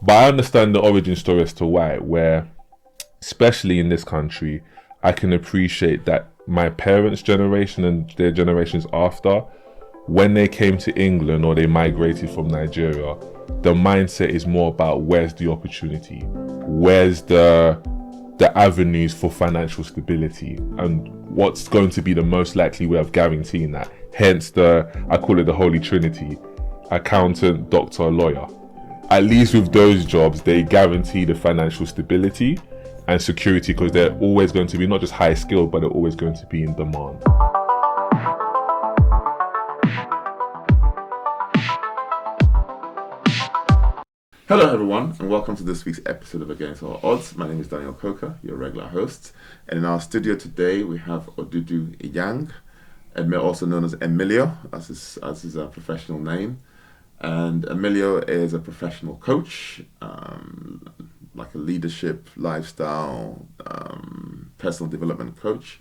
But I understand the origin story as to why, where, especially in this country, I can appreciate that my parents' generation and their generations after, when they came to England or they migrated from Nigeria, the mindset is more about where's the opportunity, where's the avenues for financial stability, and what's going to be the most likely way of guaranteeing that. Hence I call it the Holy Trinity: accountant, doctor, lawyer. At least with those jobs, they guarantee the financial stability and security, because they're always going to be not just high skilled, but they're always going to be in demand. Hello everyone, and welcome to this week's episode of Against All Odds. My name is Daniel Coker, your regular host, and in our studio today we have Odudu Inyang, also known as Emmillio, as his professional name. And Emmillio is a professional coach, like a leadership, lifestyle, personal development coach,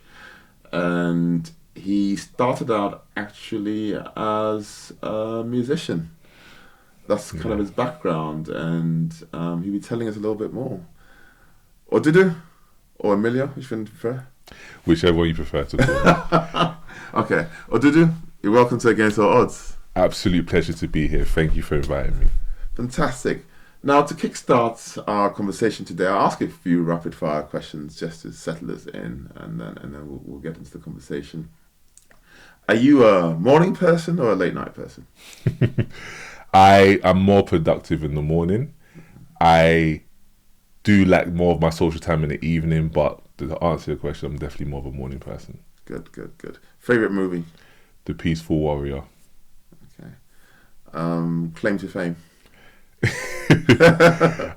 and he started out actually as a musician. That's kind of his background, and he'll be telling us a little bit more. Odudu or Emmillio, which one do you prefer? Whichever one you prefer to call. Okay, Odudu, you're welcome to Against All Odds. Absolute pleasure to be here. Thank you for inviting me. Fantastic. Now, to kickstart our conversation today, I'll ask a few rapid fire questions just to settle us in, and then we'll get into the conversation. Are you a morning person or a late night person? I am more productive in the morning. I do like more of my social time in the evening, but to answer your question, I'm definitely more of a morning person. Good. Favorite movie? The Peaceful Warrior. Okay. Claim to fame?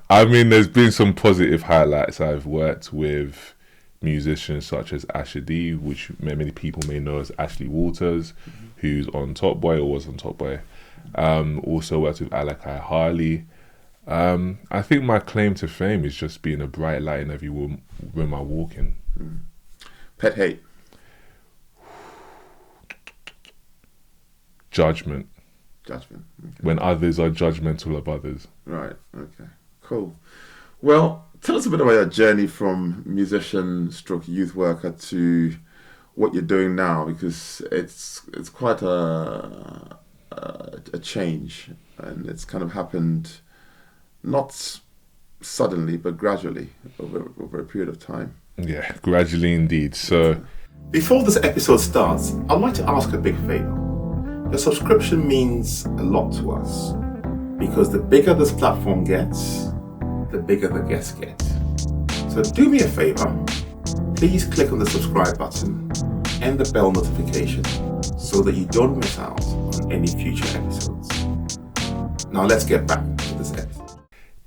I mean, there's been some positive highlights. I've worked with musicians such as Asher D, which many people may know as Ashley Walters, who's on Top Boy or was on Top Boy. Also worked with Alakai Harley. I think my claim to fame is just being a bright light in every room I walk in. Pet hate? Judgment. Okay. When others are judgmental of others. Right, okay, cool. Well, tell us a bit about your journey from musician stroke youth worker to what you're doing now, because it's quite a change, and it's kind of happened not suddenly but gradually over a period of time. Yeah, gradually indeed. So before this episode starts, I'd like to ask a big favor. Your subscription means a lot to us, because the bigger this platform gets, the bigger the guests get. So do me a favor, please click on the subscribe button and the bell notification so that you don't miss out on any future episodes. Now let's get back to this episode.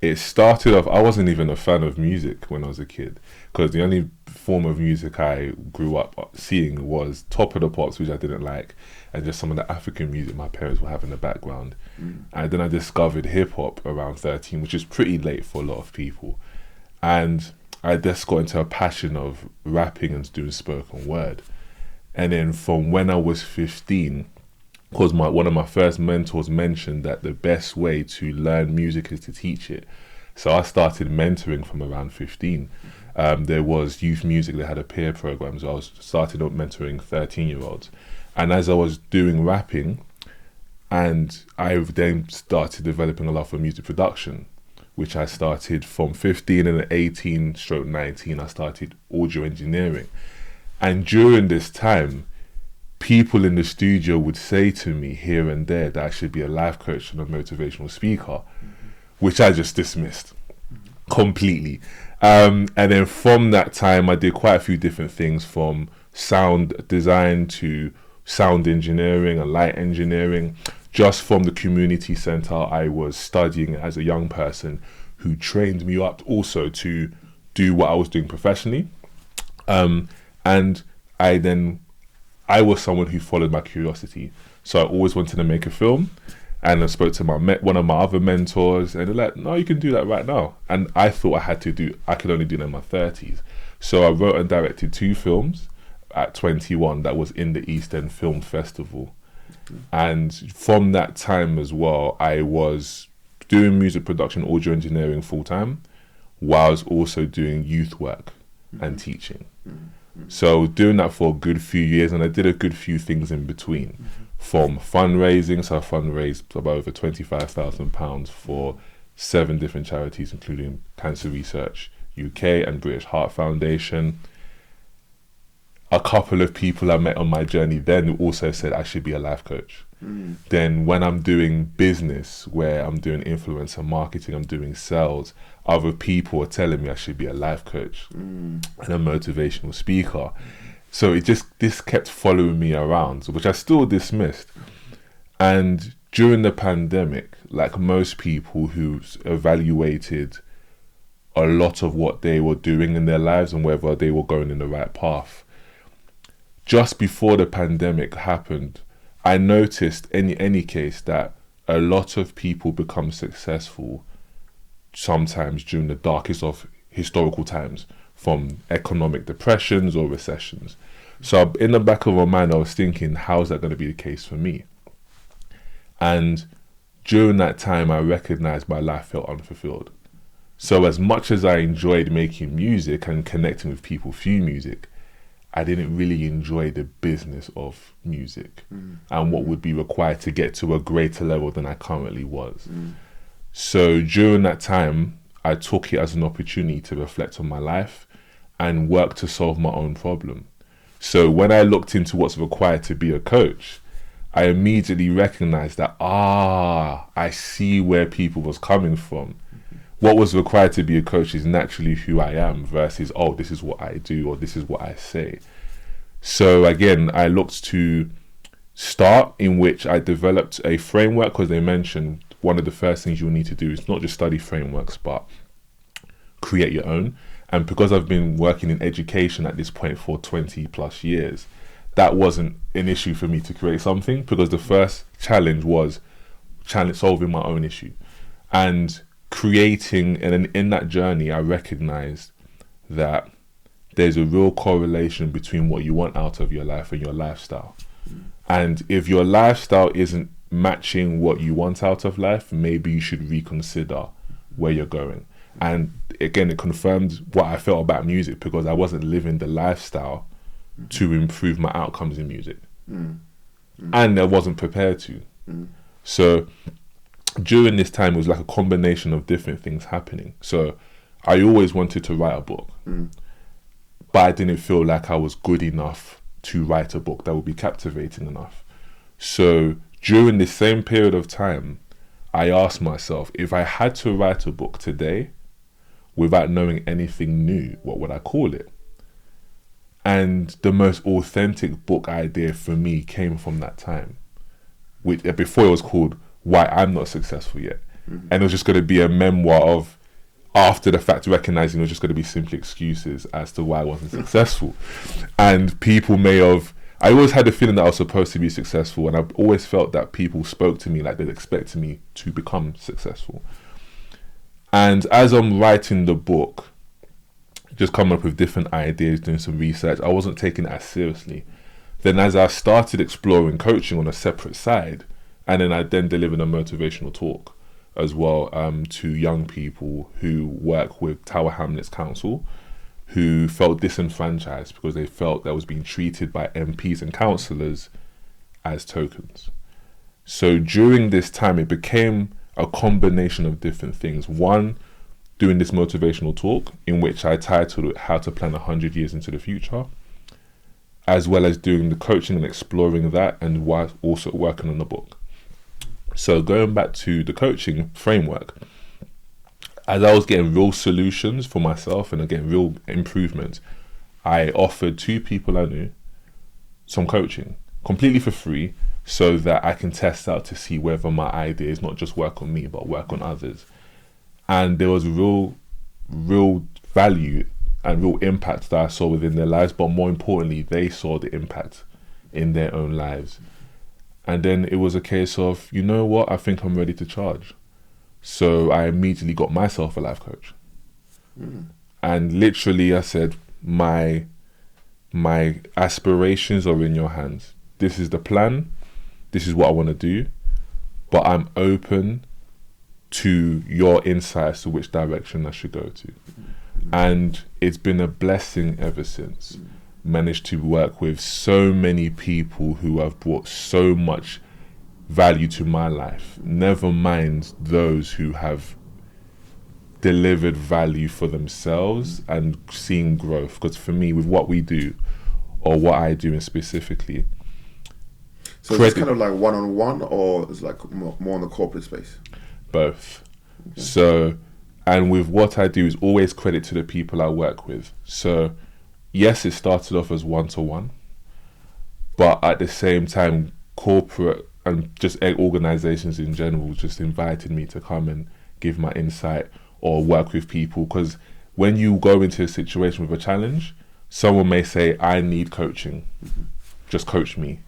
it started off, I wasn't even a fan of music when I was a kid, because the only form of music I grew up seeing was Top of the Pops, which I didn't like, and just some of the African music my parents would have in the background. And then I discovered hip-hop around 13, which is pretty late for a lot of people. And I just got into a passion of rapping and doing spoken word. And then from when I was 15, because one of my first mentors mentioned that the best way to learn music is to teach it. So I started mentoring from around 15. There was youth music, they had a peer program, so I started mentoring 13-year-olds. And as I was doing rapping, and I then started developing a love for music production, which I started from 15, and at 18/19, I started audio engineering. And during this time, people in the studio would say to me here and there that I should be a life coach and a motivational speaker, which I just dismissed completely. And then from that time, I did quite a few different things, from sound design to sound engineering and light engineering. Just from the community center I was studying as a young person, who trained me up also to do what I was doing professionally. And I was someone who followed my curiosity. So I always wanted to make a film. And I spoke to one of my other mentors, and they're like, no, you can do that right now. And I thought I could only do that in my 30s. So I wrote and directed 2 films at 21 that was in the East End Film Festival. And from that time as well, I was doing music production, audio engineering full time, whilst also doing youth work and teaching. So doing that for a good few years, and I did a good few things in between, from fundraising. So I fundraised about over £25,000 for 7 different charities, including Cancer Research UK and British Heart Foundation. A couple of people I met on my journey then also said I should be a life coach. Then when I'm doing business, where I'm doing influencer marketing, I'm doing sales, other people are telling me I should be a life coach and a motivational speaker. So this kept following me around, which I still dismissed. And during the pandemic, like most people who evaluated a lot of what they were doing in their lives and whether they were going in the right path, just before the pandemic happened, I noticed in any case that a lot of people become successful sometimes during the darkest of historical times, from economic depressions or recessions. So in the back of my mind, I was thinking, how's that going to be the case for me? And during that time, I recognized my life felt unfulfilled. So as much as I enjoyed making music and connecting with people through music, I didn't really enjoy the business of music and what would be required to get to a greater level than I currently was. So during that time, I took it as an opportunity to reflect on my life and work to solve my own problem. So when I looked into what's required to be a coach, I immediately recognized that, I see where people was coming from. What was required to be a coach is naturally who I am versus, this is what I do or this is what I say. So again, I looked to start in which I developed a framework, because they mentioned one of the first things you'll need to do is not just study frameworks, but create your own. And because I've been working in education at this point for 20 plus years, that wasn't an issue for me to create something, because the first challenge was solving my own issue. And creating, and in that journey, I recognized that there's a real correlation between what you want out of your life and your lifestyle. And if your lifestyle isn't matching what you want out of life, maybe you should reconsider where you're going. And again, it confirmed what I felt about music, because I wasn't living the lifestyle to improve my outcomes in music. And I wasn't prepared to. So during this time, it was like a combination of different things happening. So I always wanted to write a book, but I didn't feel like I was good enough to write a book that would be captivating enough. So during this same period of time, I asked myself, if I had to write a book today without knowing anything new, what would I call it? And the most authentic book idea for me came from that time, which before it was called Why I'm Not Successful Yet. And it was just going to be a memoir of, after the fact, recognizing it was just going to be simply excuses as to why I wasn't successful. And people I always had the feeling that I was supposed to be successful, and I've always felt that people spoke to me like they'd expected me to become successful. And as I'm writing the book, just coming up with different ideas, doing some research, I wasn't taking it as seriously. Then as I started exploring coaching on a separate side, and then I delivered a motivational talk as well to young people who work with Tower Hamlets Council, who felt disenfranchised because they felt that was being treated by MPs and councillors as tokens. So during this time, it became a combination of different things. One, doing this motivational talk, in which I titled it How to Plan 100 Years into the Future, as well as doing the coaching and exploring that, and also working on the book. So going back to the coaching framework, as I was getting real solutions for myself and again real improvements, I offered 2 people I knew some coaching completely for free, so that I can test out to see whether my ideas not just work on me but work on others. And there was real value and real impact that I saw within their lives, but more importantly, they saw the impact in their own lives. And then it was a case of, you know what, I think I'm ready to charge. So I immediately got myself a life coach. And literally I said, my aspirations are in your hands. This is the plan. This is what I want to do. But I'm open to your insight as to which direction I should go to. And it's been a blessing ever since. Managed to work with so many people who have brought so much value to my life, never mind those who have delivered value for themselves and seen growth. Because for me, with what we do, or what I do specifically, so it's kind of like one-on-one, or it's like more in the corporate space? Both. Okay. So, and with what I do is always credit to the people I work with. So yes, it started off as one-to-one, but at the same time, corporate and just organizations in general just invited me to come and give my insight or work with people. Because when you go into a situation with a challenge, someone may say, I need coaching, just coach me.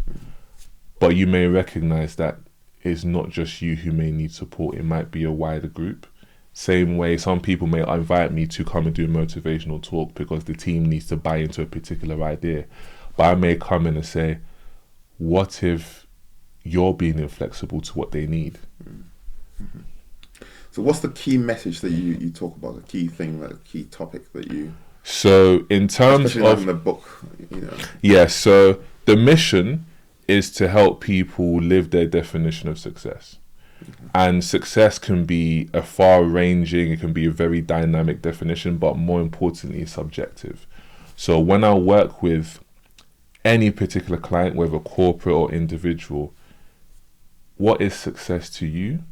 But you may recognize that it's not just you who may need support, it might be a wider group. Same way, some people may invite me to come and do a motivational talk because the team needs to buy into a particular idea. But I may come in and say, what if you're being inflexible to what they need? Mm-hmm. So what's the key message that you talk about, the key thing, the key topic that you... So in terms especially of... in the book, you know. Yeah, so the mission is to help people live their definition of success. Mm-hmm. And success can be a far-ranging, it can be a very dynamic definition, but more importantly, subjective. So when I work with any particular client, whether corporate or individual, what is success to you?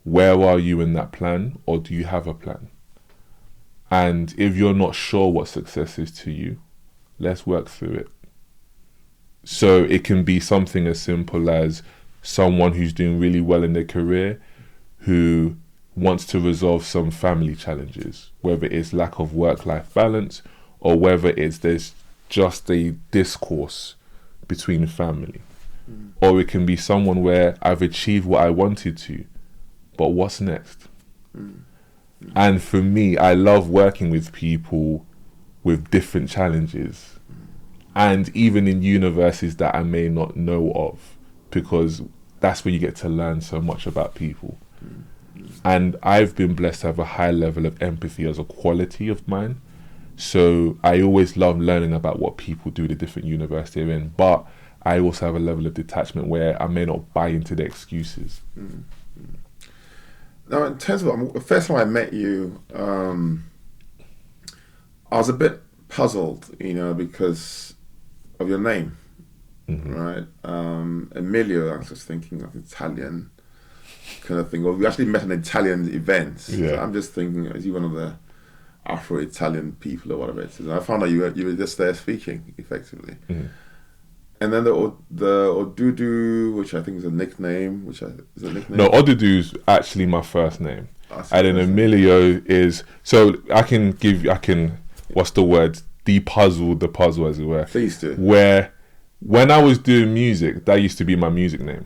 Where are you in that plan, or do you have a plan? And if you're not sure what success is to you, let's work through it. So it can be something as simple as someone who's doing really well in their career, who wants to resolve some family challenges, whether it's lack of work-life balance, or whether it's there's just a discourse between family. Or it can be someone where I've achieved what I wanted to, but what's next? And for me, I love working with people with different challenges, and even in universities that I may not know of, because that's where you get to learn so much about people. And I've been blessed to have a high level of empathy as a quality of mine. So I always love learning about what people do at the different universities they're in, but I also have a level of detachment where I may not buy into the excuses. Now, in terms of the first time I met you, I was a bit puzzled, you know, because of your name, right? Emmillio, I was just thinking of Italian kind of thing. Well, we actually met at an Italian event. Yeah. So I'm just thinking, is he one of the Afro-Italian people or whatever it is? And I found out you were just there speaking, effectively. And then the Odudu, which I think is a nickname, is a nickname? No, Odudu is actually my first name. And then Emmillio is, so I can, what's the word? Depuzzle the puzzle, as it were. Please do. Where, when I was doing music, that used to be my music name.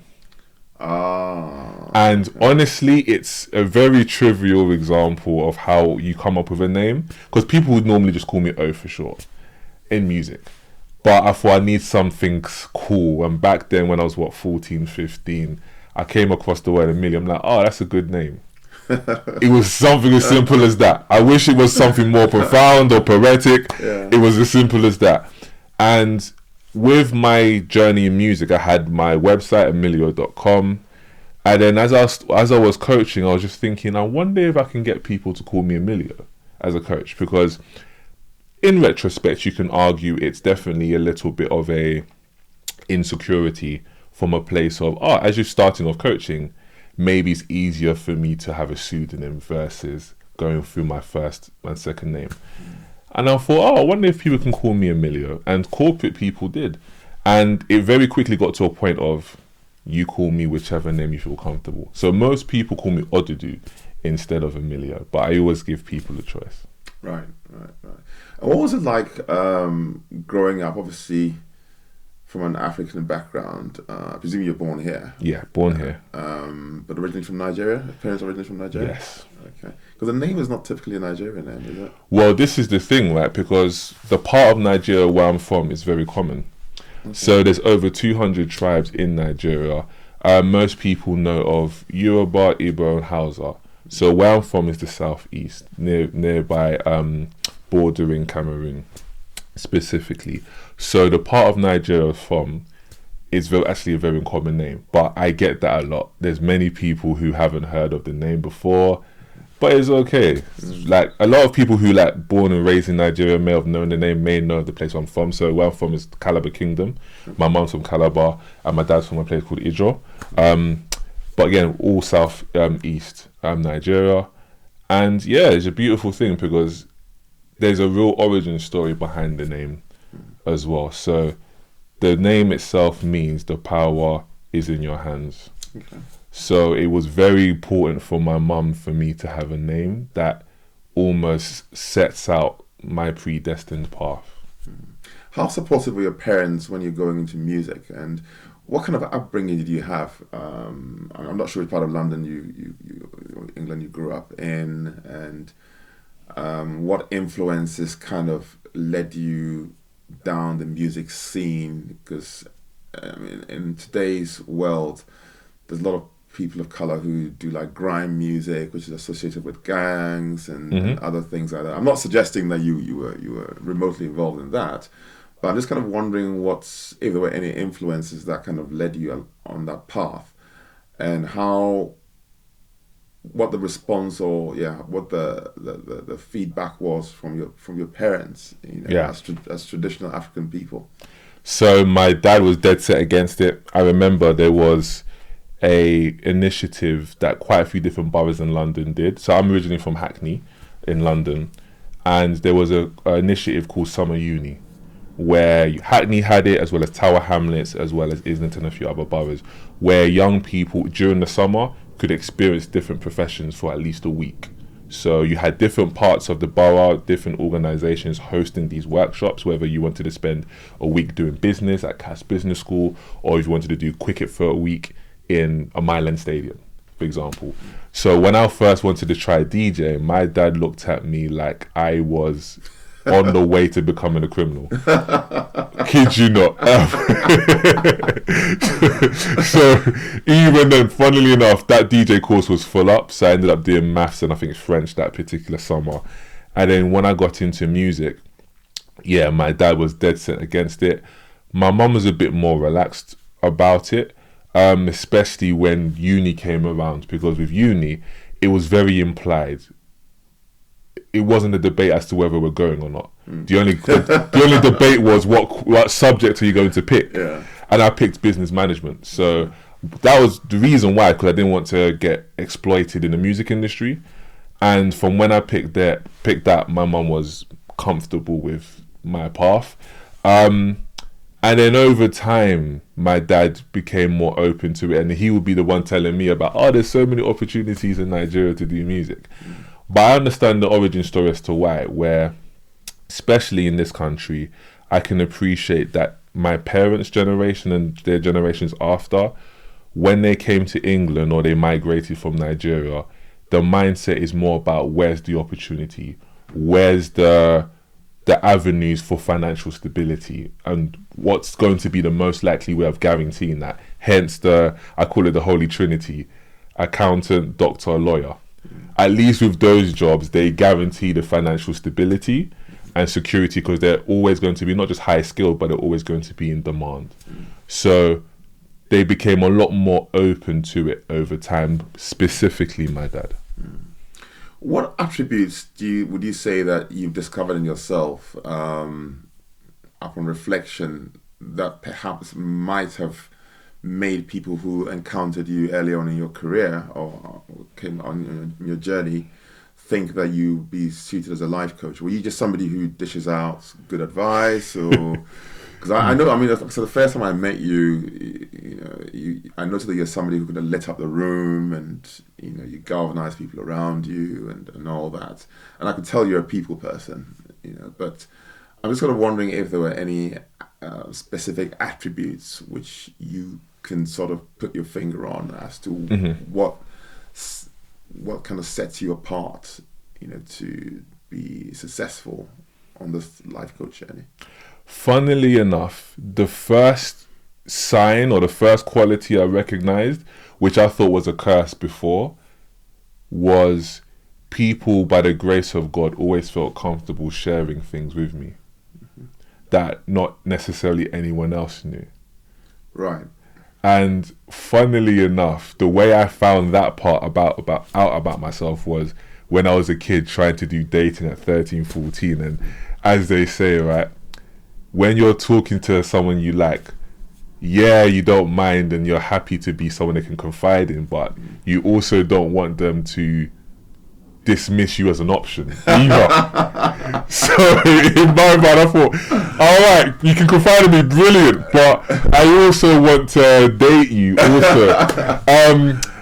And honestly, it's a very trivial example of how you come up with a name, because people would normally just call me O for short in music. But I thought I need something cool. And back then, when I was, 14, 15, I came across the word Emmillio. I'm like, oh, that's a good name. It was something as simple as that. I wish it was something more profound or poetic. Yeah. It was as simple as that. And with my journey in music, I had my website, emmillio.com. And then as I was coaching, I was just thinking, I wonder if I can get people to call me Emmillio as a coach, because in retrospect, you can argue it's definitely a little bit of a insecurity from a place of, as you're starting off coaching, maybe it's easier for me to have a pseudonym versus going through my first and second name. And I thought, I wonder if people can call me Emmillio. And corporate people did. And it very quickly got to a point of, you call me whichever name you feel comfortable. So most people call me Odudu instead of Emmillio, but I always give people a choice. Right. And what was it like growing up, obviously, from an African background? I presume you're born here. Yeah, born here. But originally from Nigeria? Parents originally from Nigeria? Yes. Okay. Because the name is not typically a Nigerian name, is it? Well, this is the thing, right? Because the part of Nigeria where I'm from is very common. Okay. So there's over 200 tribes in Nigeria. most people know of Yoruba, Igbo, and Hausa. So where I'm from is the southeast, nearby, bordering Cameroon specifically. So the part of Nigeria I'm from is actually a very common name, but I get that a lot. There's many people who haven't heard of the name before, but it's okay. Like a lot of people who like born and raised in Nigeria may have known the name, may know the place I'm from. So where I'm from is Calabar Kingdom. My mum's from Calabar and my dad's from a place called Ijo. But again, all south east Nigeria. And yeah, it's a beautiful thing because there's a real origin story behind the name as well. So the name itself means the power is in your hands. Okay. So it was very important for my mum for me to have a name that almost sets out my predestined path. How supportive were your parents when you're going into music, and what kind of upbringing did you have? I'm not sure which part of London, England, you grew up in, and what influences kind of led you down the music scene? Because I mean, in today's world, there's a lot of people of color who do like grime music, which is associated with gangs and other things like that. I'm not suggesting that you were remotely involved in that, but I'm just kind of wondering if there were any influences that kind of led you on that path, and what the response what the feedback was from your parents, as traditional African people. So my dad was dead set against it. I remember there was a initiative that quite a few different boroughs in London did. So I'm originally from Hackney in London, and there was a initiative called Summer Uni, where Hackney had it, as well as Tower Hamlets, as well as Islington and a few other boroughs, where young people during the summer could experience different professions for at least a week. So you had different parts of the borough, different organisations hosting these workshops, whether you wanted to spend a week doing business at Cass Business School, or if you wanted to do cricket for a week in a Mile End Stadium, for example. So when I first wanted to try DJ, my dad looked at me like I was on the way to becoming a criminal. Kid you not. So even then, funnily enough, that DJ course was full up, so I ended up doing maths and I think French that particular summer. And then when I got into music, yeah, my dad was dead set against it. My mum was a bit more relaxed about it, especially when uni came around, because with uni, it was very implied. It wasn't a debate as to whether we're going or not. The only debate was what subject are you going to pick? Yeah. And I picked business management. So that was the reason why, because I didn't want to get exploited in the music industry. And from when I picked that, my mum was comfortable with my path. And then over time, my dad became more open to it, and he would be the one telling me about, there's so many opportunities in Nigeria to do music. But I understand the origin story as to why, where, especially in this country, I can appreciate that my parents' generation and their generations after, when they came to England or they migrated from Nigeria, the mindset is more about where's the opportunity, where's the avenues for financial stability, and what's going to be the most likely way of guaranteeing that. Hence I call it the Holy Trinity: accountant, doctor, lawyer. At least with those jobs, they guarantee the financial stability and security, because they're always going to be not just high skilled, but they're always going to be in demand. So they became a lot more open to it over time, specifically my dad. What attributes would you say that you've discovered in yourself, upon reflection, that perhaps might have made people who encountered you early on in your career or came on your journey think that you'd be suited as a life coach? Were you just somebody who dishes out good advice, or because I know, so the first time I met you, I noticed that you're somebody who could have lit up the room, and you galvanize people around you and all that, and I could tell you're a people person, but I'm just sort of wondering if there were any specific attributes which you can sort of put your finger on as to what kind of sets you apart, to be successful on this life coach journey. Funnily enough, the first sign or the first quality I recognized, which I thought was a curse before, was people, by the grace of God, always felt comfortable sharing things with me that not necessarily anyone else knew. Right. And funnily enough, the way I found that part about myself was when I was a kid trying to do dating at 13, 14. And as they say, right, when you're talking to someone you like, yeah, you don't mind and you're happy to be someone they can confide in, but you also don't want them to dismiss you as an option either. So in my mind I thought, alright, you can confide in me, brilliant, but I also want to date you also.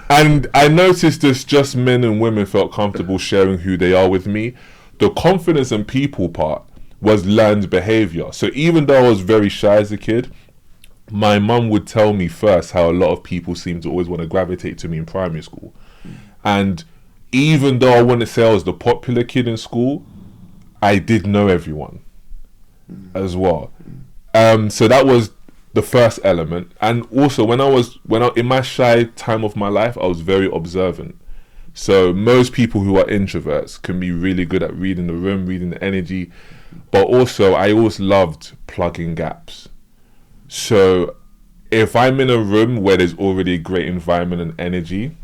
And I noticed this, just men and women felt comfortable sharing who they are with me. The confidence and people part was learned behavior. So even though I was very shy as a kid, my mum would tell me first how a lot of people seem to always want to gravitate to me in primary school. And even though I wouldn't say I was the popular kid in school, I did know everyone as well. So that was the first element. And also when I in my shy time of my life, I was very observant. So most people who are introverts can be really good at reading the room, reading the energy, but also I always loved plugging gaps. So if I'm in a room where there's already a great environment and energy,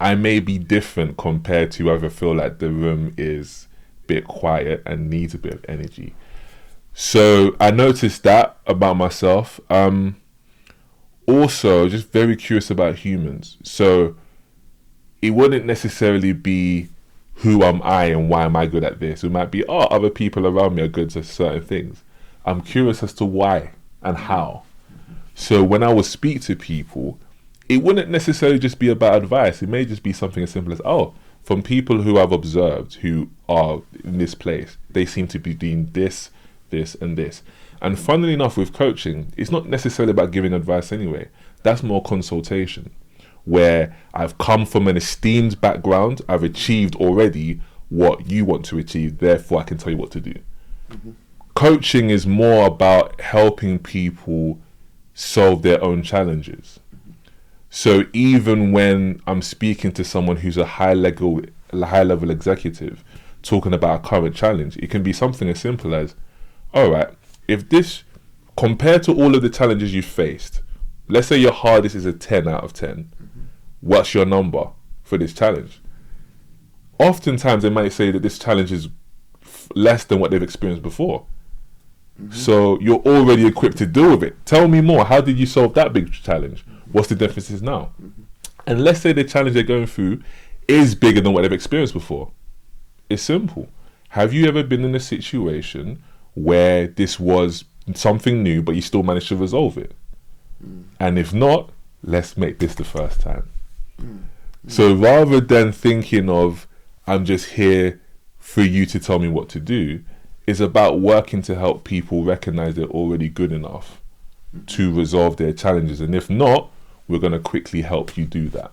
I may be different compared to whoever feel like the room is a bit quiet and needs a bit of energy. So I noticed that about myself. Also, just very curious about humans. So it wouldn't necessarily be who am I and why am I good at this. It might be, other people around me are good at certain things. I'm curious as to why and how. So when I would speak to people, it wouldn't necessarily just be about advice. It may just be something as simple as, from people who I've observed who are in this place, they seem to be doing this, this, and this. And funnily enough, with coaching, it's not necessarily about giving advice anyway. That's more consultation, where I've come from an esteemed background, I've achieved already what you want to achieve, therefore I can tell you what to do. Mm-hmm. Coaching is more about helping people solve their own challenges. So even when I'm speaking to someone who's a high level executive talking about a current challenge, it can be something as simple as, all right, if this, compared to all of the challenges you faced, let's say your hardest is a 10 out of 10, what's your number for this challenge? Oftentimes they might say that this challenge is less than what they've experienced before. Mm-hmm. So you're already equipped to deal with it. Tell me more. How did you solve that big challenge? What's the differences now? Mm-hmm. And let's say the challenge they're going through is bigger than what they've experienced before. It's simple. Have you ever been in a situation where this was something new, but you still managed to resolve it? Mm. And if not, let's make this the first time. Mm. So rather than thinking of, I'm just here for you to tell me what to do, it's about working to help people recognize they're already good enough to resolve their challenges. And if not, we're going to quickly help you do that.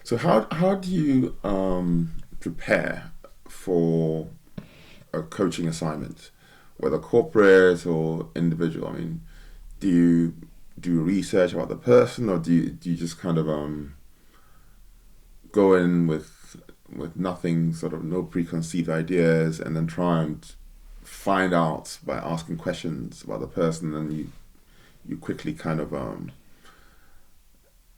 So how do you prepare for a coaching assignment, whether corporate or individual? I mean, do you do research about the person, or do you just kind of go in with nothing, sort of no preconceived ideas, and then try and find out by asking questions about the person, and you quickly kind of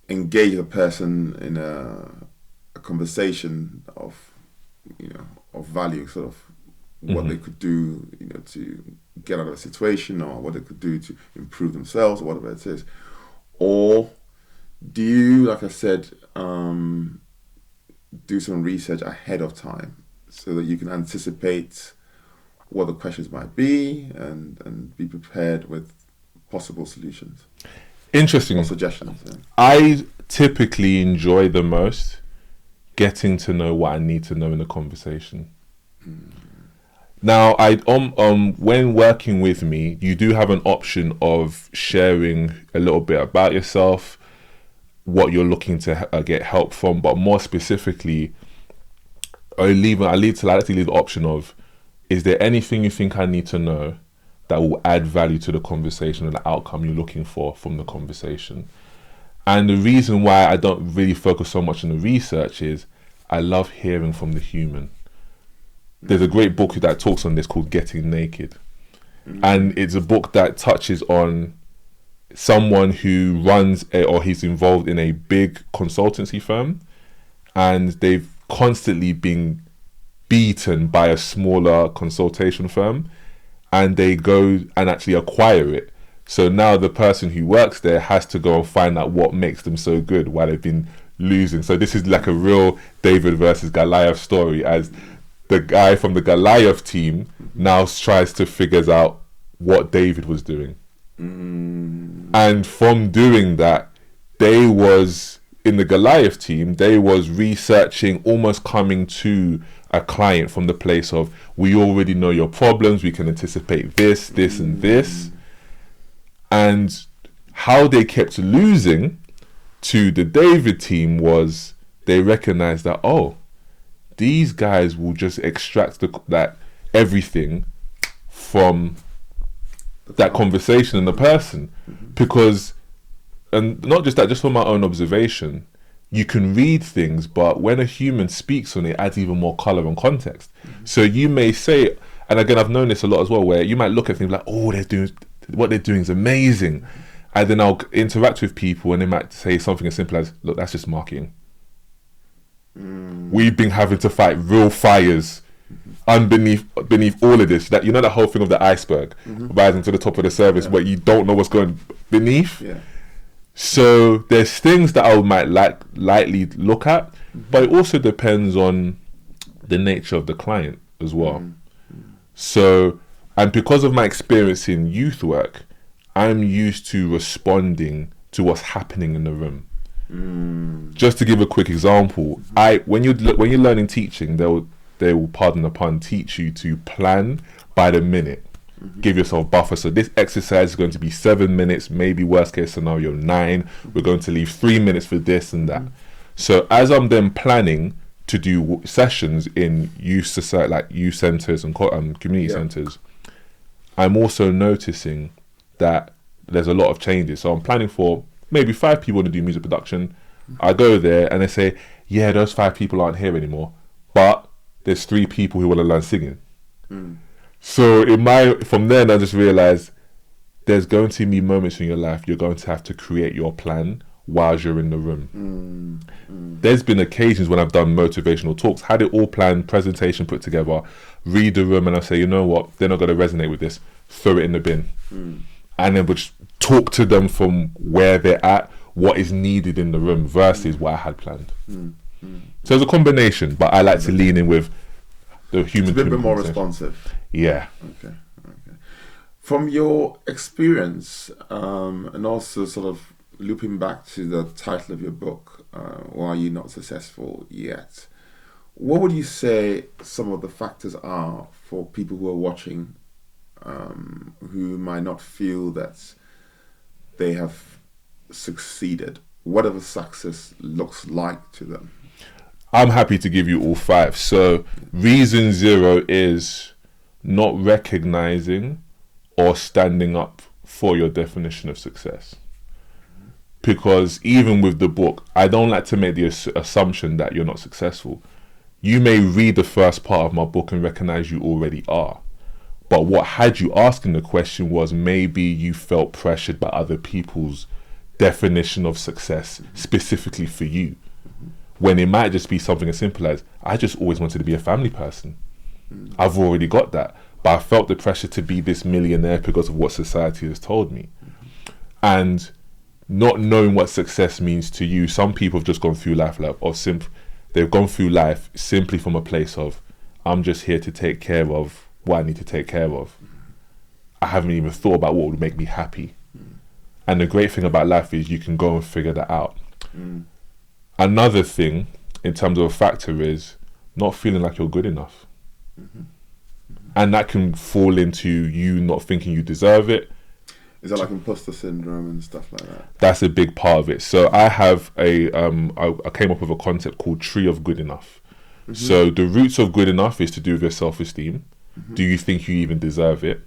engage the person in a conversation of value, sort of what they could do, to get out of a situation, or what they could do to improve themselves, or whatever it is? Or do you, like I said, do some research ahead of time so that you can anticipate what the questions might be and be prepared with possible solutions? Interesting. Or suggestions. Yeah. I typically enjoy the most getting to know what I need to know in a conversation. Now, when working with me, you do have an option of sharing a little bit about yourself, what you're looking to get help from, but more specifically, I like to leave the option of, is there anything you think I need to know that will add value to the conversation and the outcome you're looking for from the conversation. And the reason why I don't really focus so much on the research is I love hearing from the human. There's a great book that talks on this called Getting Naked. And it's a book that touches on someone who runs or he's involved in a big consultancy firm, and they've constantly been beaten by a smaller consultation firm, and they go and actually acquire it. So now the person who works there has to go and find out what makes them so good while they've been losing. So this is like a real David versus Goliath story, as the guy from the Goliath team now tries to figure out what David was doing. And from doing that, they was in the Goliath team, they was researching, almost coming to a client from the place of, we already know your problems, we can anticipate this, this and this. And how they kept losing to the David team was they recognized that, oh, these guys will just extract that everything from that conversation and the person. Because, and not just that, just from my own observation, you can read things, but when a human speaks on it, adds even more color and context. So you may say, and again, I've known this a lot as well, where you might look at things like, oh, what they're doing is amazing. And then I'll interact with people and they might say something as simple as, look, that's just marketing. We've been having to fight real fires beneath all of this. That, you know, the whole thing of the iceberg rising to the top of the surface, but you don't know what's going beneath. So there's things that I might lightly look at, but it also depends on the nature of the client as well. So, and because of my experience in youth work, I'm used to responding to what's happening in the room. Just to give a quick example, when you're learning teaching, they will, pardon the pun, teach you to plan by the minute. Give yourself buffer. So this exercise is going to be 7 minutes, maybe worst case scenario 9. We're going to leave 3 minutes for this and that. So as I'm then planning to do sessions in youth society, like youth centers and community centers, I'm also noticing that there's a lot of changes. So I'm planning for maybe 5 people to do music production. I go there and they say, yeah, those 5 people aren't here anymore, but there's 3 people who want to learn singing. So from then I just realized there's going to be moments in your life you're going to have to create your plan while you're in the room. There's been occasions when I've done motivational talks, had it all planned, presentation put together, read the room, and I say, you know what, they're not going to resonate with this, throw it in the bin. And then would talk to them from where they're at, what is needed in the room versus what I had planned. So it's a combination, but I like to lean in with the human. It's a bit more responsive. Yeah. Okay. From your experience, and also sort of looping back to the title of your book, Why Are You Not Successful Yet? What would you say some of the factors are for people who are watching, who might not feel that they have succeeded, whatever success looks like to them? I'm happy to give you all 5. So reason 0 is not recognizing or standing up for your definition of success. Because even with the book, I don't like to make the assumption that you're not successful. You may read the first part of my book and recognize you already are. But what had you asking the question was, maybe you felt pressured by other people's definition of success specifically for you. When it might just be something as simple as, I just always wanted to be a family person. I've already got that. But I felt the pressure to be this millionaire because of what society has told me. And not knowing what success means to you, some people have just gone through life they've gone through life simply from a place of, I'm just here to take care of what I need to take care of. I haven't even thought about what would make me happy. And the great thing about life is you can go and figure that out. Another thing in terms of a factor is not feeling like you're good enough. And that can fall into you not thinking you deserve it. Is that like imposter syndrome and stuff like that? That's a big part of it. So I have I came up with a concept called Tree of Good Enough. So the roots of good enough is to do with your self-esteem. Do you think you even deserve it?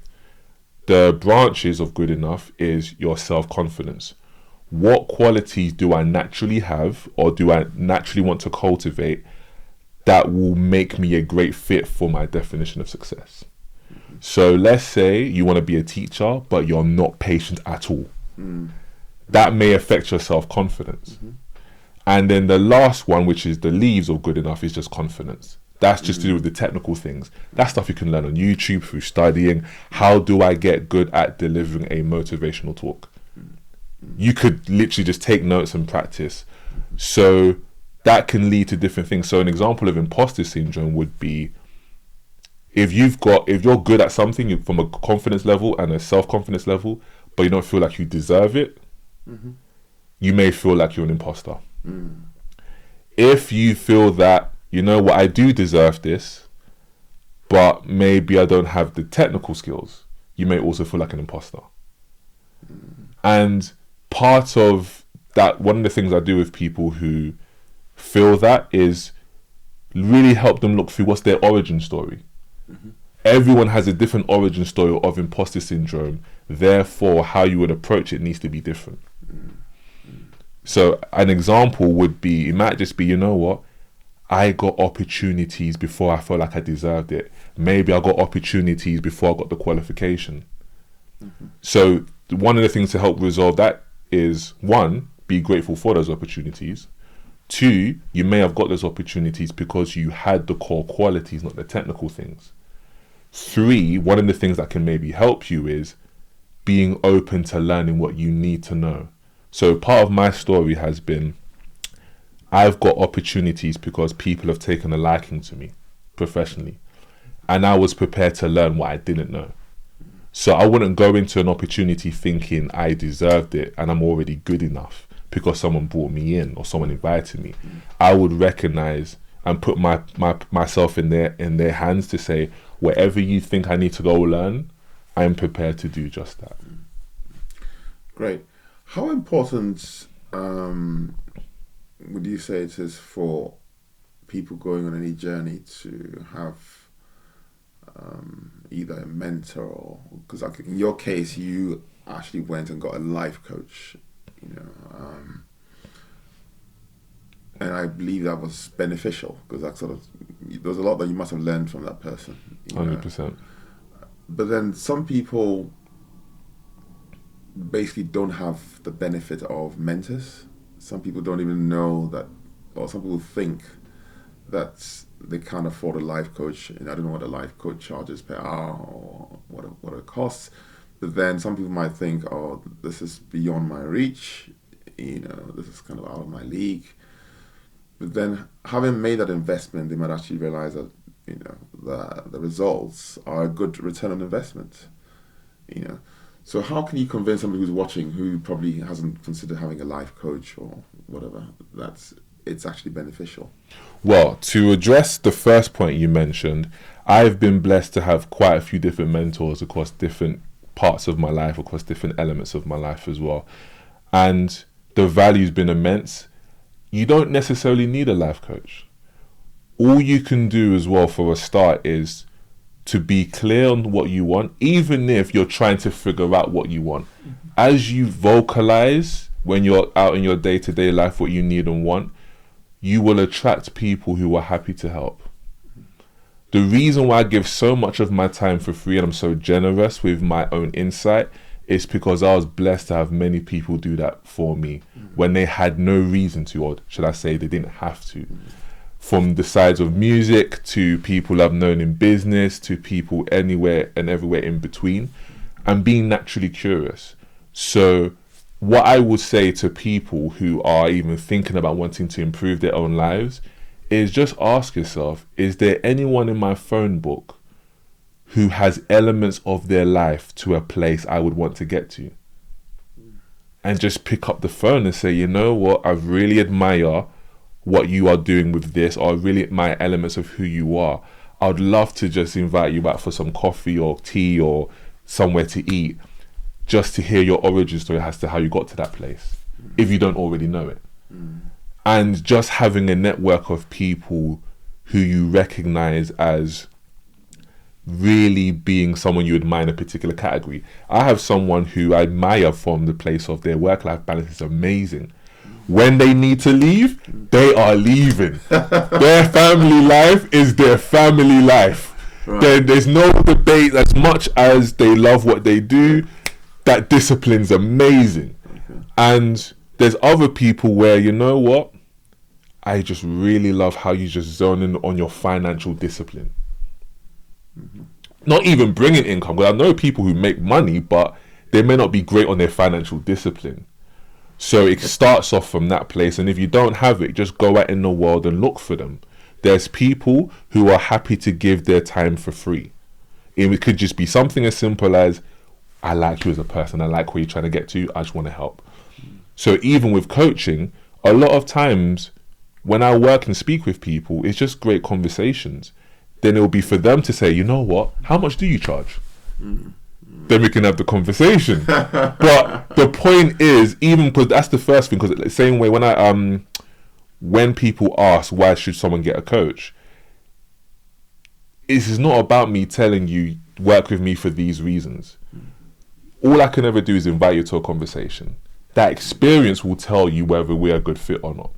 The branches of good enough is your self-confidence. What qualities do I naturally have, or do I naturally want to cultivate, that will make me a great fit for my definition of success? So let's say you want to be a teacher, but you're not patient at all. That may affect your self-confidence. And then the last one, which is the leaves of good enough, is just confidence. That's just to do with the technical things. That's stuff you can learn on YouTube through studying. How do I get good at delivering a motivational talk? You could literally just take notes and practice. So that can lead to different things. So an example of imposter syndrome would be, if you're good at something from a confidence level and a self-confidence level, but you don't feel like you deserve it, you may feel like you're an imposter. If you feel that, you know what, I do deserve this, but maybe I don't have the technical skills, you may also feel like an imposter. And part of that, one of the things I do with people who feel that is really help them look through what's their origin story. Everyone has a different origin story of imposter syndrome, therefore how you would approach it needs to be different. So an example would be, it might just be, you know what, I got opportunities before I felt like I deserved it. Maybe I got opportunities before I got the qualification. So one of the things to help resolve that is, one, be grateful for those opportunities. Two, you may have got those opportunities because you had the core qualities, not the technical things. Three, one of the things that can maybe help you is being open to learning what you need to know. So part of my story has been, I've got opportunities because people have taken a liking to me professionally, and I was prepared to learn what I didn't know. So I wouldn't go into an opportunity thinking I deserved it and I'm already good enough because someone brought me in or someone invited me. I would recognize and put myself in their hands to say, wherever you think I need to go learn, I am prepared to do just that. Great. How important would you say it is for people going on any journey to have either a mentor, or, because like in your case you actually went and got a life coach, and I believe that was beneficial because that sort of, there was a lot that you must have learned from that person. 100%. But then some people basically don't have the benefit of mentors. Some people don't even know that, or some people think that they can't afford a life coach, and I don't know what a life coach charges per hour or what it costs. But then some people might think, oh, this is beyond my reach, this is kind of out of my league. But then having made that investment, they might actually realize that, the results are a good return on investment, So how can you convince somebody who's watching, who probably hasn't considered having a life coach or whatever, that it's actually beneficial? Well, to address the first point you mentioned, I've been blessed to have quite a few different mentors across different parts of my life, across different elements of my life as well. And the value's been immense. You don't necessarily need a life coach. All you can do as well for a start is to be clear on what you want, even if you're trying to figure out what you want. As you vocalize when you're out in your day-to-day life what you need and want, you will attract people who are happy to help. The reason why I give so much of my time for free and I'm so generous with my own insight is because I was blessed to have many people do that for me when they had no reason to, or should I say they didn't have to. From the sides of music to people I've known in business to people anywhere and everywhere in between, and being naturally curious. So what I would say to people who are even thinking about wanting to improve their own lives is just ask yourself, is there anyone in my phone book who has elements of their life to a place I would want to get to? And just pick up the phone and say, you know what, I really admire what you are doing with this, or really admire elements of who you are. I'd love to just invite you back for some coffee or tea or somewhere to eat, just to hear your origin story as to how you got to that place, if you don't already know it. And just having a network of people who you recognize as really being someone you admire in a particular category. I have someone who I admire from the place of their work-life balance is amazing. When they need to leave, they are leaving. Their family life is their family life. Right. There's no debate. As much as they love what they do, that discipline's amazing. Okay. And there's other people where, you know what, I just really love how you just zone in on your financial discipline. Mm-hmm. Not even bringing income, because I know people who make money, but they may not be great on their financial discipline. So it starts off from that place, and if you don't have it, just go out in the world and look for them. There's people who are happy to give their time for free. It could just be something as simple as, I like you as a person, I like where you're trying to get to, I just want to help. So even with coaching, a lot of times when I work and speak with people, it's just great conversations. Then it will be for them to say, you know what, how much do you charge? Then we can have the conversation. But the point is, even because that's the first thing, because the same way when people ask why should someone get a coach, this is not about me telling you work with me for these reasons. All I can ever do is invite you to a conversation. That experience will tell you whether we're a good fit or not.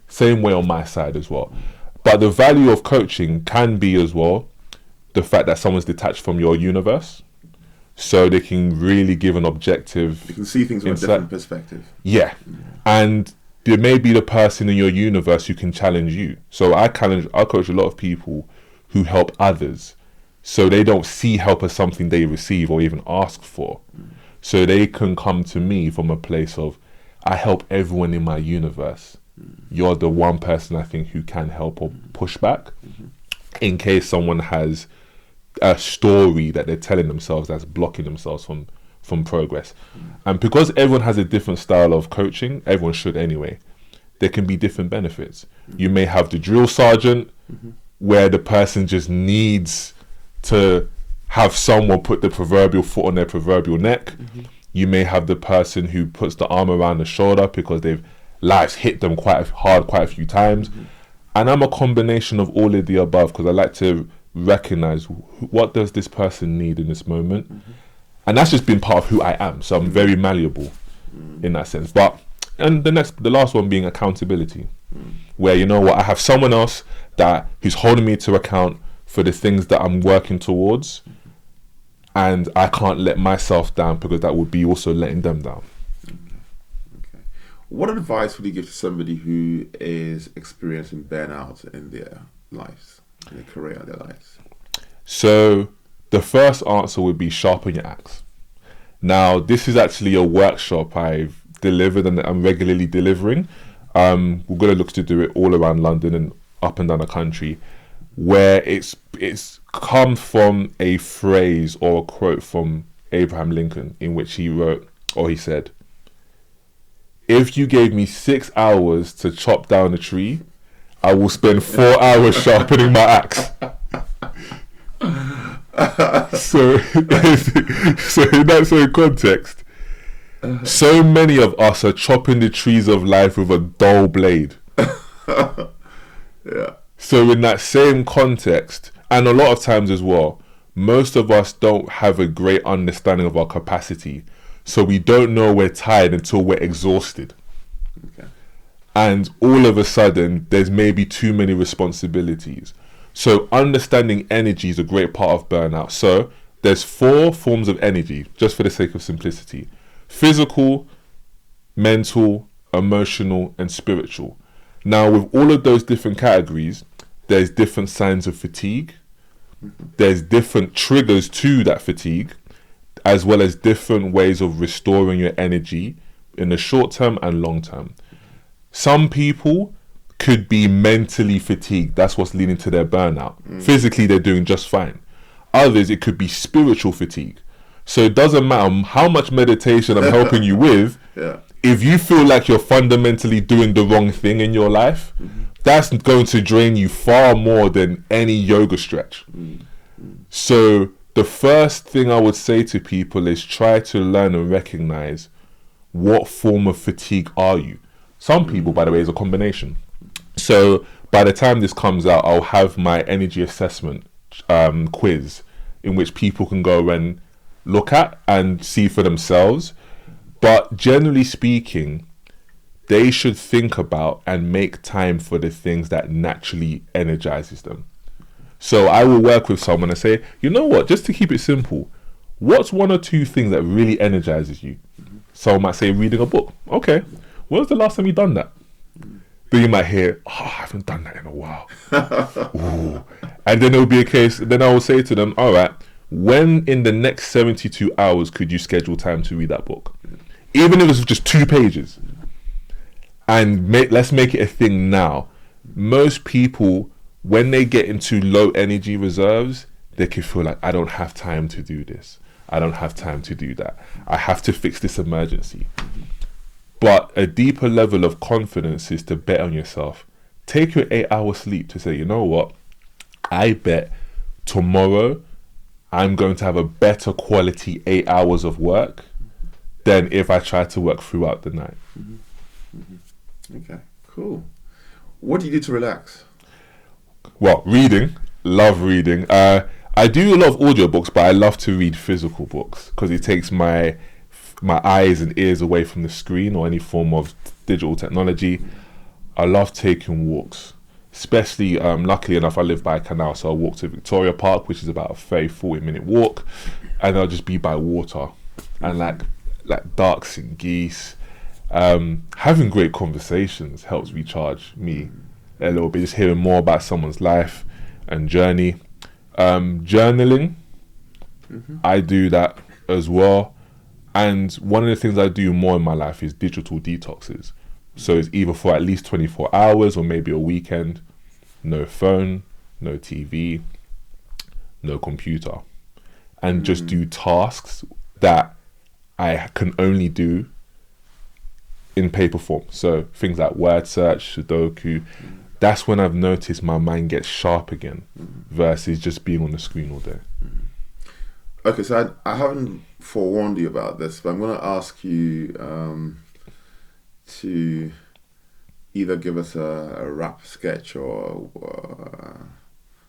Same way on my side as well. But the value of coaching can be as well the fact that someone's detached from your universe, so they can really give an objective. You can see things from a different perspective. Yeah. And there may be the person in your universe who can challenge you. So I coach a lot of people who help others, so they don't see help as something they receive or even ask for. So they can come to me from a place of, I help everyone in my universe. You're the one person I think who can help or push back in case someone has a story that they're telling themselves that's blocking themselves from progress. And because everyone has a different style of coaching, everyone should anyway, there can be different benefits. You may have the drill sergeant where the person just needs to have someone put the proverbial foot on their proverbial neck. You may have the person who puts the arm around the shoulder because life's hit them quite hard quite a few times. And I'm a combination of all of the above, because I like to recognize what does this person need in this moment. And that's just been part of who I am. So I'm very malleable in that sense. And the last one being accountability, where, you know what, I have someone else who's holding me to account for the things that I'm working towards, and I can't let myself down, because that would be also letting them down. Okay. What advice would you give to somebody who is experiencing burnout in their lives, in their career, their lives? So the first answer would be sharpen your axe. Now, this is actually a workshop I've delivered and I'm regularly delivering. We're going to look to do it all around London and up and down the country, where it's come from a phrase or a quote from Abraham Lincoln, in which he wrote, or he said, if you gave me 6 hours to chop down a tree, I will spend 4 hours sharpening my axe. So in that same context, so many of us are chopping the trees of life with a dull blade. Yeah. So in that same context, and a lot of times as well, most of us don't have a great understanding of our capacity. So we don't know we're tired until we're exhausted. Okay. And all of a sudden, there's maybe too many responsibilities. So understanding energy is a great part of burnout. So there's 4 forms of energy, just for the sake of simplicity: physical, mental, emotional, and spiritual. Now, with all of those different categories, there's different signs of fatigue. There's different triggers to that fatigue, as well as different ways of restoring your energy in the short term and long term. Some people could be mentally fatigued. That's what's leading to their burnout. Physically, they're doing just fine. Others, it could be spiritual fatigue. So it doesn't matter how much meditation I'm helping you with. Yeah. If you feel like you're fundamentally doing the wrong thing in your life, that's going to drain you far more than any yoga stretch. So the first thing I would say to people is try to learn and recognize what form of fatigue are you. Some people, by the way, is a combination. So by the time this comes out, I'll have my energy assessment quiz in which people can go and look at and see for themselves. But generally speaking, they should think about and make time for the things that naturally energizes them. So I will work with someone and say, you know what, just to keep it simple, what's one or two things that really energizes you? Someone might say reading a book. Okay, when was the last time you done that? Then you might hear, I haven't done that in a while. Ooh. And then it will be a case, then I will say to them, all right, when in the next 72 hours could you schedule time to read that book? Even if it's just 2 pages. And let's make it a thing now. Most people, when they get into low energy reserves, they can feel like, I don't have time to do this. I don't have time to do that. I have to fix this emergency. But a deeper level of confidence is to bet on yourself. Take your 8-hour sleep to say, you know what? I bet tomorrow I'm going to have a better quality 8 hours of work than if I try to work throughout the night. Okay, cool. What do you do to relax? Well, reading. Love reading. I do a lot of audiobooks, but I love to read physical books because it takes my eyes and ears away from the screen or any form of digital technology. I love taking walks, especially luckily enough I live by a canal, so I'll walk to Victoria Park, which is about a 30-40 minute walk, and I'll just be by water and like ducks and geese. Having great conversations helps recharge me a little bit, just hearing more about someone's life and journey. Journaling, I do that as well. And one of the things I do more in my life is digital detoxes. So it's either for at least 24 hours or maybe a weekend, no phone, no TV, no computer, and just do tasks that I can only do in paper form. So things like word search, Sudoku. That's when I've noticed my mind gets sharp again versus just being on the screen all day. Okay, so I haven't forewarned you about this, but I'm going to ask you to either give us a rap sketch or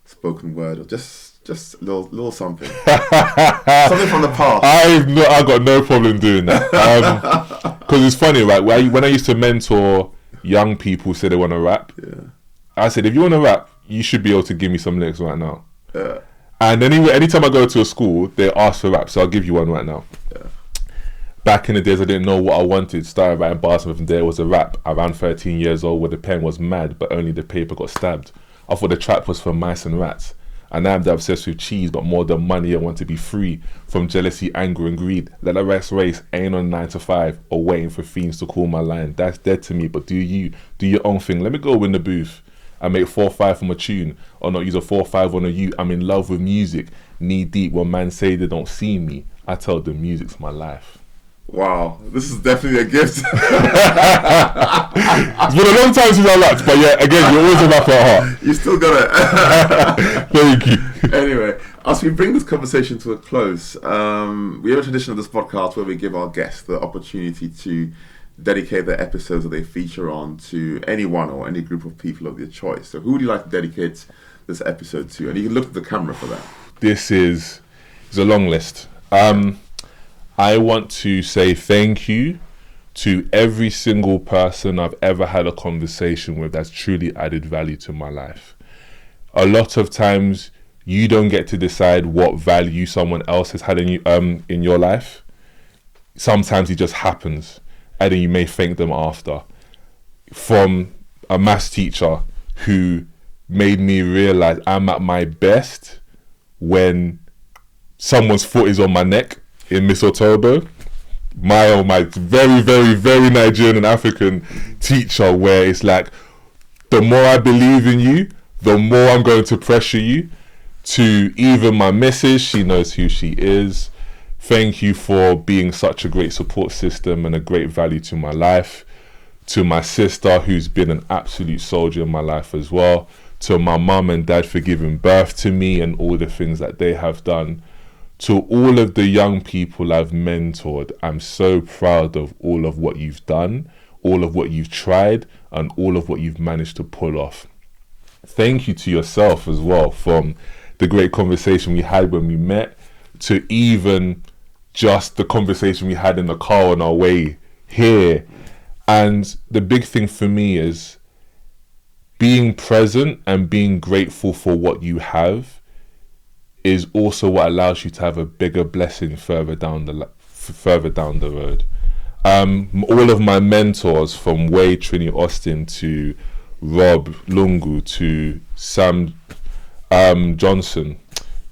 spoken word or just a little something. Something from the past. I've got no problem doing that. Because it's funny, right? When I used to mentor young people who say they want to rap, I said, if you want to rap, you should be able to give me some lyrics right now. Yeah. And anyway, anytime I go to a school, they ask for rap, so I'll give you one right now. Yeah. Back in the days, I didn't know what I wanted. Started writing bars from there was a rap. Around 13 years old, where the pen was mad, but only the paper got stabbed. I thought the trap was for mice and rats. And now I'm obsessed with cheese, but more than money, I want to be free from jealousy, anger, and greed. Let the rest race, ain't on 9 to 5, or waiting for fiends to call my line. That's dead to me, but do your own thing. Let me go in the booth. I make 4-5 from a tune, or not use a 4-5 on a U. I'm in love with music, knee deep. When man say they don't see me, I tell them music's my life. Wow, this is definitely a gift. It's been a long time since I rapped, but yeah, again, you're always a rapper at heart. You still got it. Thank you. Anyway, as we bring this conversation to a close, we have a tradition of this podcast where we give our guests the opportunity to dedicate their episodes that they feature on to anyone or any group of people of their choice. So who would you like to dedicate this episode to? And you can look at the camera for that. This is a long list. I want to say thank you to every single person I've ever had a conversation with that's truly added value to my life. A lot of times you don't get to decide what value someone else has had in you, in your life. Sometimes it just happens, and then you may thank them after. From a maths teacher who made me realize I'm at my best when someone's foot is on my neck in Miss Otobo. My very, very, very Nigerian and African teacher, where it's like, the more I believe in you, the more I'm going to pressure you. To even my missus, she knows who she is. Thank you for being such a great support system and a great value to my life. To my sister, who's been an absolute soldier in my life as well. To my mum and dad for giving birth to me and all the things that they have done. To all of the young people I've mentored, I'm so proud of all of what you've done, all of what you've tried, and all of what you've managed to pull off. Thank you to yourself as well, from the great conversation we had when we met, to even just the conversation we had in the car on our way here. And the big thing for me is being present and being grateful for what you have is also what allows you to have a bigger blessing further down the road. All of my mentors, from Wade, Trini Austin, to Rob Lungu, to Sam Johnson,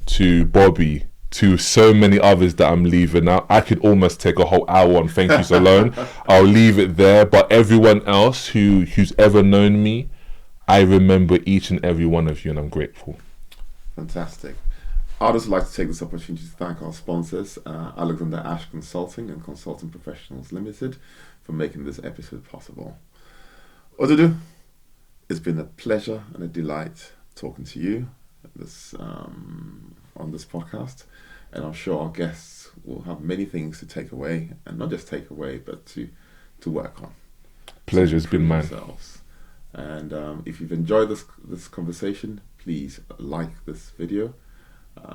to Bobby, to so many others that I'm leaving out. I could almost take a whole hour on thank yous alone. I'll leave it there. But everyone else who's ever known me, I remember each and every one of you, and I'm grateful. Fantastic. I'd also like to take this opportunity to thank our sponsors, Alexander Ash Consulting and Consulting Professionals Limited, for making this episode possible. Odudu, it's been a pleasure and a delight talking to you on this podcast, and I'm sure our guests will have many things to take away, and not just take away, but to work on. Pleasure's been mine. And if you've enjoyed this conversation, please like this video,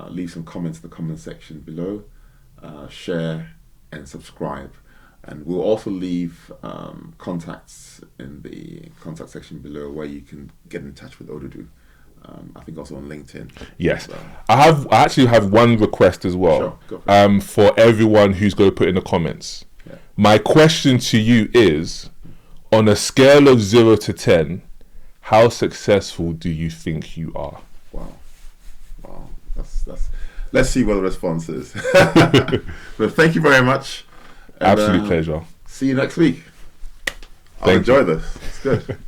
leave some comments in the comment section below, share and subscribe. And we'll also leave contacts in the contact section below where you can get in touch with Odudu. I think also on LinkedIn. Yes. I actually have one request as well. Sure, go for it. For everyone who's going to put in the comments. Yeah. My question to you is, on a scale of 0 to 10, how successful do you think you are? Wow. That's. Let's see what the response is. But thank you very much. And, Absolute pleasure. See you next week. I'll enjoy this. It's good.